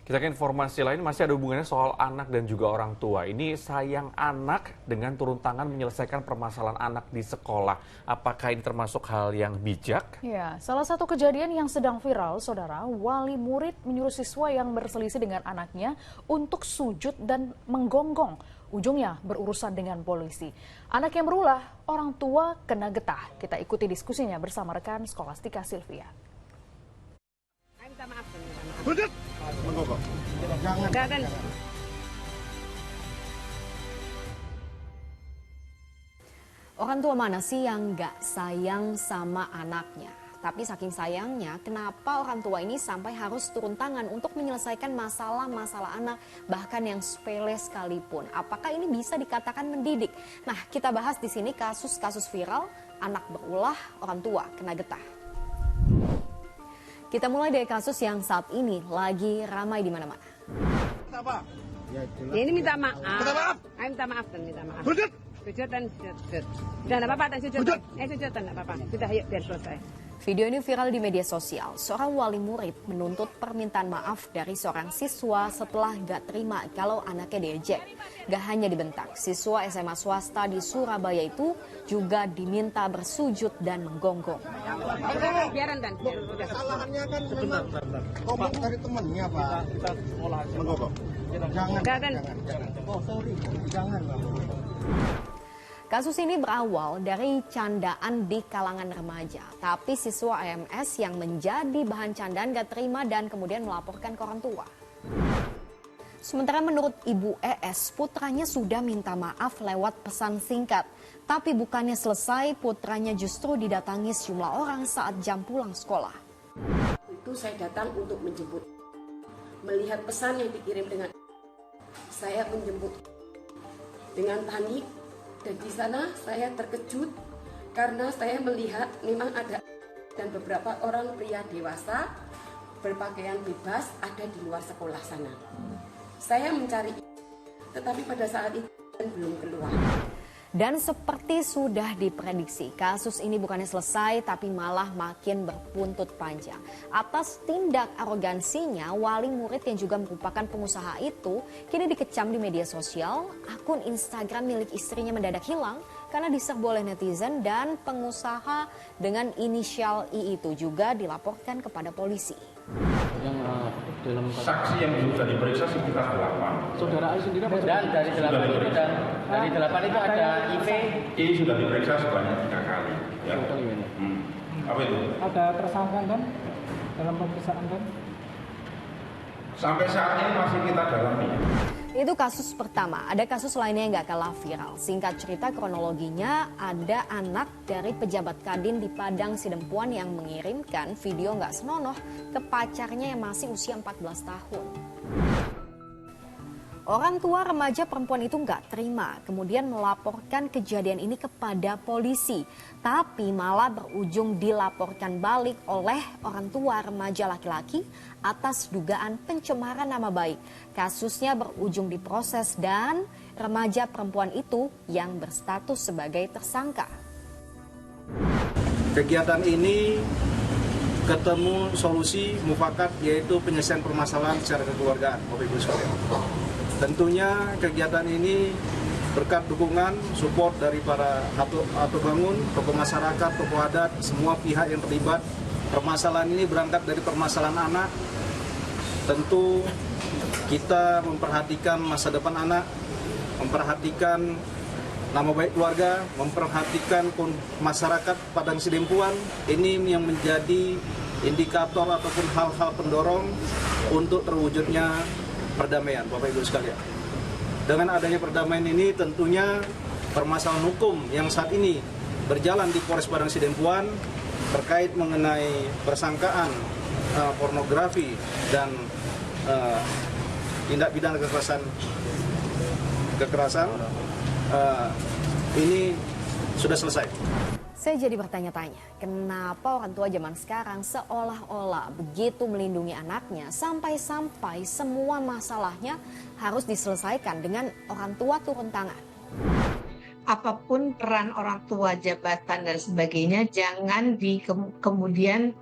Kita ke informasi lain, masih ada hubungannya soal anak dan juga orang tua. Ini sayang anak dengan turun tangan menyelesaikan permasalahan anak di sekolah. Apakah ini termasuk hal yang bijak? Ya, salah satu kejadian yang sedang viral, saudara, wali murid menyuruh siswa yang berselisih dengan anaknya untuk sujud dan menggonggong. Ujungnya berurusan dengan polisi. Anak yang berulah, orang tua kena getah. Kita ikuti diskusinya bersama rekan Skolastika Silvia. Orang tua mana sih yang gak sayang sama anaknya? Tapi saking sayangnya, kenapa orang tua ini sampai harus turun tangan untuk menyelesaikan masalah-masalah anak, bahkan yang sepele sekalipun? Apakah ini bisa dikatakan mendidik? Nah, kita bahas di sini kasus-kasus viral, anak berulah, orang tua kena getah. Kita mulai dari kasus yang saat ini lagi ramai di mana-mana. Ya, ini minta maaf. Minta maaf dan minta maaf. Sujud dan sujud. Sudah enggak apa-apa, dan sujud. Sujud dan enggak apa-apa. Sudah, yuk biar selesai. Video ini viral di media sosial. Seorang wali murid menuntut permintaan maaf dari seorang siswa setelah gak terima kalau anaknya diejek. Gak hanya dibentak, siswa SMA swasta di Surabaya itu juga diminta bersujud dan menggonggong. Biaran dan kesalahannya kan sebentar. Ngomong dari temannya, Pak. Kita sekolah aja. Menggonggong. Jangan. Oh, sorry. Jangan. Kasus ini berawal dari candaan di kalangan remaja. Tapi siswa AMS yang menjadi bahan candaan gak terima dan kemudian melaporkan ke orang tua. Sementara menurut Ibu ES, putranya sudah minta maaf lewat pesan singkat. Tapi bukannya selesai, putranya justru didatangi sejumlah orang saat jam pulang sekolah. Itu saya datang untuk menjemput. Melihat pesan yang dikirim dengan saya menjemput dengan panik. Dan di sana saya terkejut karena saya melihat memang ada dan beberapa orang pria dewasa berpakaian bebas ada di luar sekolah sana. Saya mencari, tetapi pada saat itu belum keluar. Dan seperti sudah diprediksi, kasus ini bukannya selesai tapi malah makin berbuntut panjang. Atas tindak arogansinya, wali murid yang juga merupakan pengusaha itu kini dikecam di media sosial. Akun Instagram milik istrinya mendadak hilang karena diserbu oleh netizen dan pengusaha dengan inisial I itu juga dilaporkan kepada polisi. Dalam saksi yang sudah diperiksa sekitar 8. Saudara A sendiri apa? Dan dari 8 itu itu ada IP. I sudah diperiksa sebanyak 3 kali. Ya. Apa itu? Ada tersangka kan dalam pemeriksaan kan? Sampai saat ini masih kita dalami. Itu kasus pertama. Ada kasus lainnya yang gak kalah viral. Singkat cerita kronologinya, ada anak dari pejabat Kadin di Padang Sidempuan yang mengirimkan video gak senonoh ke pacarnya yang masih usia 14 tahun. Orang tua remaja perempuan itu nggak terima, kemudian melaporkan kejadian ini kepada polisi. Tapi malah berujung dilaporkan balik oleh orang tua remaja laki-laki atas dugaan pencemaran nama baik. Kasusnya berujung diproses dan remaja perempuan itu yang berstatus sebagai tersangka. Kegiatan ini ketemu solusi mufakat, yaitu penyelesaian permasalahan secara kekeluargaan, Bapak Ibu sekalian. Tentunya kegiatan ini berkat dukungan, support dari para atur bangun, tokoh masyarakat, tokoh adat, semua pihak yang terlibat. Permasalahan ini berangkat dari permasalahan anak. Tentu kita memperhatikan masa depan anak, memperhatikan nama baik keluarga, memperhatikan masyarakat Padang Sidempuan. Ini yang menjadi indikator ataupun hal-hal pendorong untuk terwujudnya perdamaian, Bapak Ibu sekalian. Dengan adanya perdamaian ini tentunya permasalahan hukum yang saat ini berjalan di Polres Padang Sidempuan terkait mengenai persangkaan pornografi dan tindak pidana kekerasan ini sudah selesai. Saya jadi bertanya-tanya, kenapa orang tua zaman sekarang seolah-olah begitu melindungi anaknya sampai-sampai semua masalahnya harus diselesaikan dengan orang tua turun tangan. Apapun peran orang tua, jabatan dan sebagainya, jangan kemudian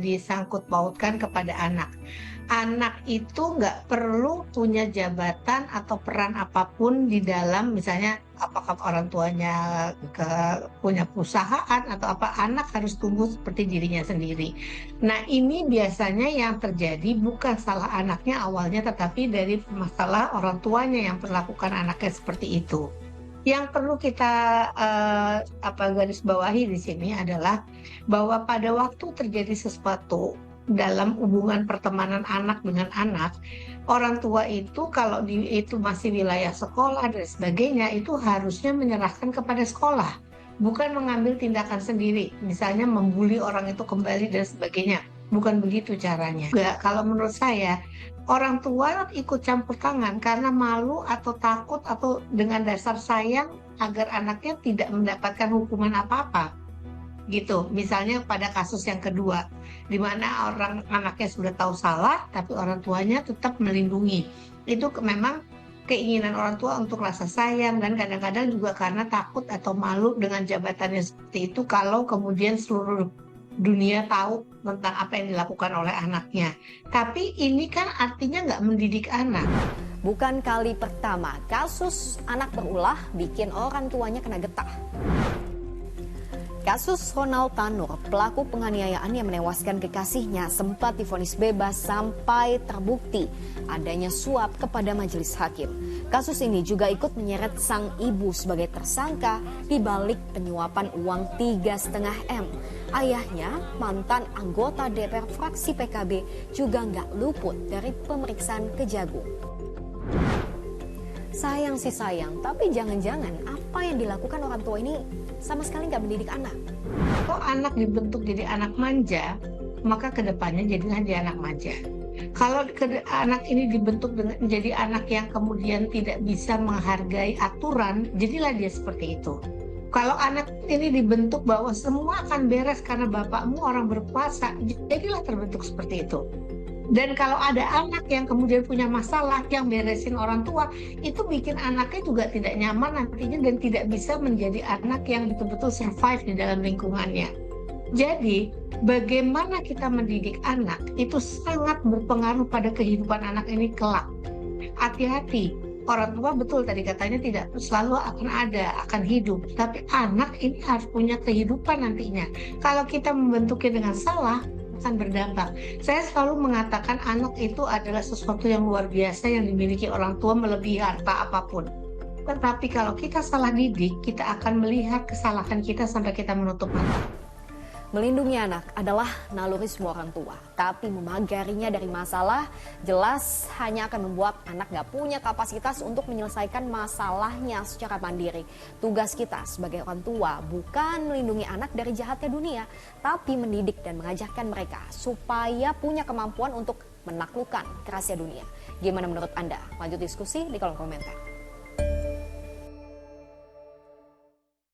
disangkut pautkan kepada anak. anak itu nggak perlu punya jabatan atau peran apapun di dalam, misalnya apakah orang tuanya punya perusahaan atau apa, anak harus tumbuh seperti dirinya sendiri. Nah, ini biasanya yang terjadi bukan salah anaknya awalnya, tetapi dari masalah orang tuanya yang perlakukan anaknya seperti itu. Yang perlu kita garis bawahi di sini adalah bahwa pada waktu terjadi sesuatu dalam hubungan pertemanan anak dengan anak, orang tua itu kalau itu masih wilayah sekolah dan sebagainya, itu harusnya menyerahkan kepada sekolah, bukan mengambil tindakan sendiri, misalnya membuli orang itu kembali dan sebagainya. Bukan begitu caranya. Kalau menurut saya, orang tua ikut campur tangan karena malu atau takut atau dengan dasar sayang agar anaknya tidak mendapatkan hukuman apa-apa. Gitu, misalnya pada kasus yang kedua, di mana anaknya sudah tahu salah, tapi orang tuanya tetap melindungi. Itu memang keinginan orang tua untuk rasa sayang, dan kadang-kadang juga karena takut atau malu dengan jabatannya seperti itu kalau kemudian seluruh dunia tahu tentang apa yang dilakukan oleh anaknya. Tapi ini kan artinya nggak mendidik anak. Bukan kali pertama kasus anak berulah bikin orang tuanya kena getah. Kasus Ronald Tanur, pelaku penganiayaan yang menewaskan kekasihnya, sempat divonis bebas sampai terbukti adanya suap kepada majelis hakim. Kasus ini juga ikut menyeret sang ibu sebagai tersangka di balik penyuapan uang 3,5 M. Ayahnya, mantan anggota DPR fraksi PKB, juga nggak luput dari pemeriksaan Kejagung. Sayang sih sayang, tapi jangan-jangan apa yang dilakukan orang tua ini sama sekali nggak mendidik anak. Kalau anak dibentuk jadi anak manja, maka kedepannya jadilah dia anak manja. Kalau anak ini dibentuk menjadi anak yang kemudian tidak bisa menghargai aturan, jadilah dia seperti itu. Kalau anak ini dibentuk bahwa semua akan beres karena bapakmu orang berkuasa, jadilah terbentuk seperti itu. Dan kalau ada anak yang kemudian punya masalah yang beresin orang tua, itu bikin anaknya juga tidak nyaman nantinya dan tidak bisa menjadi anak yang betul-betul survive di dalam lingkungannya. Jadi, bagaimana kita mendidik anak itu sangat berpengaruh pada kehidupan anak ini kelak. Hati-hati, orang tua betul tadi katanya tidak selalu akan hidup, tapi anak ini harus punya kehidupan nantinya. Kalau kita membentuknya dengan salah, akan berdampak. Saya selalu mengatakan anak itu adalah sesuatu yang luar biasa yang dimiliki orang tua melebihi harta apapun. Tetapi kalau kita salah didik, kita akan melihat kesalahan kita sampai kita menutup mata. Melindungi anak adalah naluri semua orang tua, tapi memagarinya dari masalah jelas hanya akan membuat anak gak punya kapasitas untuk menyelesaikan masalahnya secara mandiri. Tugas kita sebagai orang tua bukan melindungi anak dari jahatnya dunia, tapi mendidik dan mengajarkan mereka supaya punya kemampuan untuk menaklukkan kerasnya dunia. Gimana menurut Anda? Lanjut diskusi di kolom komentar.